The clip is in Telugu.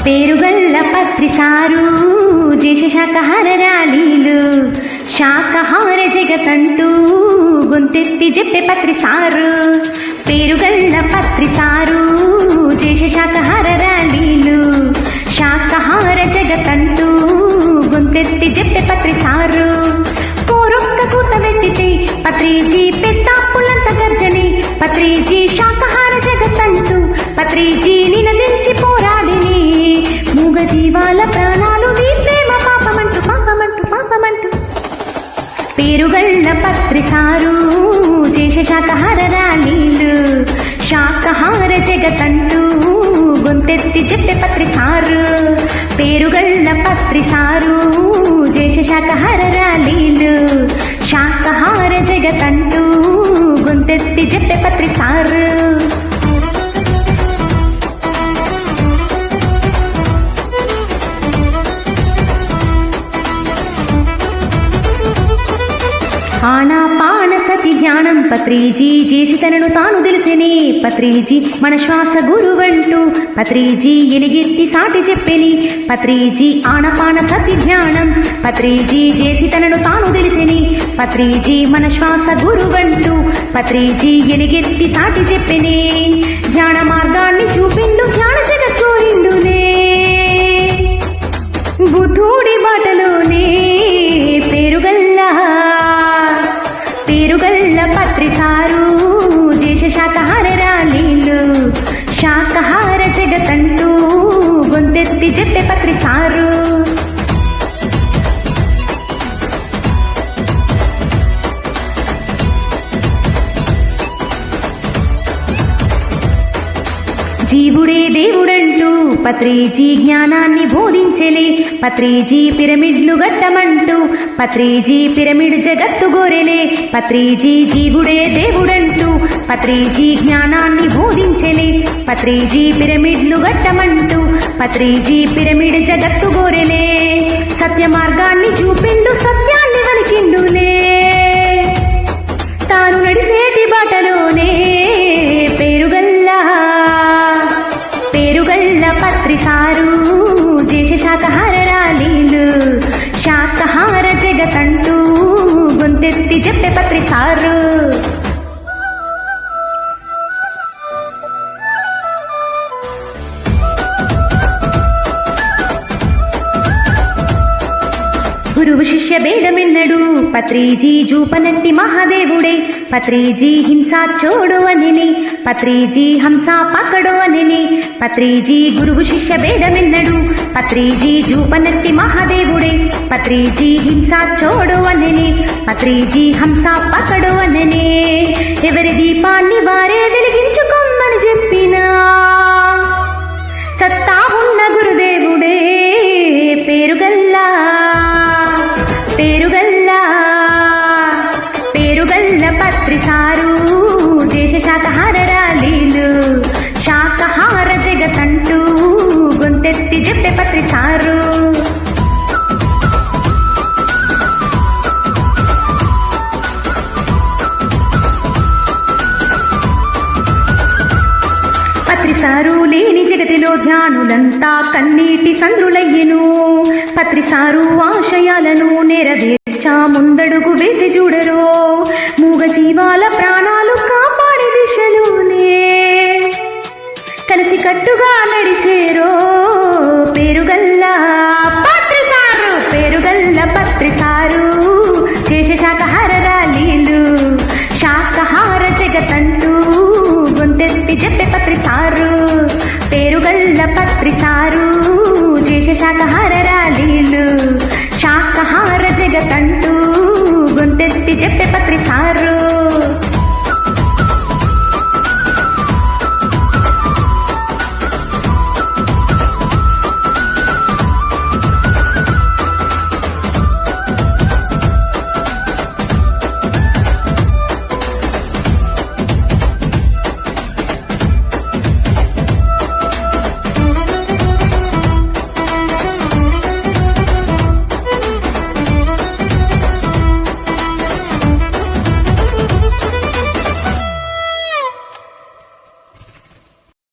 పేరుగల్ల పత్రిసారు దేశ శాకాహార ర్యాలీలు శాకాహార జగతంటూ గొంతెత్తి చెప్పే పత్రిసారు. పేరుగల్ల పత్రిసారు దేశ శాకాహార ర్యాలీలు శాకాహార జగతంటూ గొంతెత్తి చెప్పే పత్రిసారు. కోరొక్క కూత వెత్తితే పత్రిజీ పెద్దాపులంత గర్జని పత్రిజీ శాకాహార జగతంటూ పత్రిజీ నినదించి పోరాడిని. మూగ జీవాల ప్రాణాలు నీ ప్రేమ పాపమంటూ పాపమంటూ పాపమంటూ. పేరుగల్ల పత్రిసారు దేశ శాకాహార ర్యాలీలు శాకాహార జగతంటూ గొంతెత్తి చెప్పే పత్రిసారు. పేరుగల్ల పత్రిసారు దేశ శాకాహార ర్యాలీలు శాకాహార జగతంటూ గొంతెత్తి చెప్పే పత్రిసారు. ఆనాపాన సతి ధ్యానం పత్రిజీ చేసి తనను తాను తెలిసినే. పత్రిజీ మన శ్వాస గురువంటూ పత్రిజీ ఎలిగెత్తి సాటి చెప్పెని. పత్రిజీ ఆనపాన సతి ధ్యానం పత్రిజీ చేసి తనను తాను తెలిసిని. పత్రిజీ మన శ్వాస గురువంటూ పత్రిజీ ఎలిగెత్తి సాటి చెప్పెని. ధ్యాన మార్గాన్ని చూపిండు ధ్యాన జగత్కోరిండులే బుద్ధుడి బాటలోనే. పేరుగల్ల పత్రిసారు దేశ శాకాహార ర్యాలీలు శాకాహార జగతంటూ గొంతెత్తి చెప్పే పత్రిసారు. జీవుడే దేవుడంటూ పత్రిజీ జ్ఞానాన్ని బోధించెలే. పత్రిజీ పిరమిడ్లు గట్టమంటూ పత్రిజీ పిరమిడ్ జగత్తు గోరెలే. పత్రిజీ జీవుడే దేవుడంటూ పత్రిజీ జ్ఞానాన్ని బోధించెలే. పత్రిజీ పిరమిడ్లు గట్టమంటూ పత్రిజీ పిరమిడ్ జగత్తు గోరెలే. సత్య మార్గాన్ని చూపిండు సత్యాన్ని వలికిండులే తాను నడిసేటి బాటలోనే. పేరుగల్ల పత్రిసారు దేశ శాకాహార ర్యాలీలు శాకాహార జగతంటూ గొంతెత్తి చెప్పే పత్రిసారు. గురువు శిష్య భేదమెన్నడు పత్రిజీ జూపనట్టి మహాదేవుడే. పత్రిజీ హింసా చోడు అనిని పత్రిజీ హంస పకడు అనిని. పత్రిజీ గురువు శిష్య భేదమెన్నడు పత్రిజీ జూపనట్టి మహాదేవుడే. పత్రిజీ హింసా చోడు అనిని పత్రిజీ హంస పకడు అనిని. ఎవరి దీపాన్ని వారే వెలిగించుకోమని చెప్పినా సత్తా ఉన్న గురుదేవుడే. పేరుగల్ల పత్రిసారు దేశ శాకాహార ర్యాలీలు శాకాహార జగతంటూ గొంతెత్తి చెప్పే పత్రిసారు. పత్రిసారు లేని జగతిలో ధ్యానులంతా కన్నీటి సంద్రులయ్యెను. పత్రిసారు ఆశయాలను నెరవేర్చా ముందడుగు వేసి చూడరో. మూగ జీవాల ప్రాణాలు కాపాడే దిశలోనే కలిసి కట్టుగా నడిచేరో.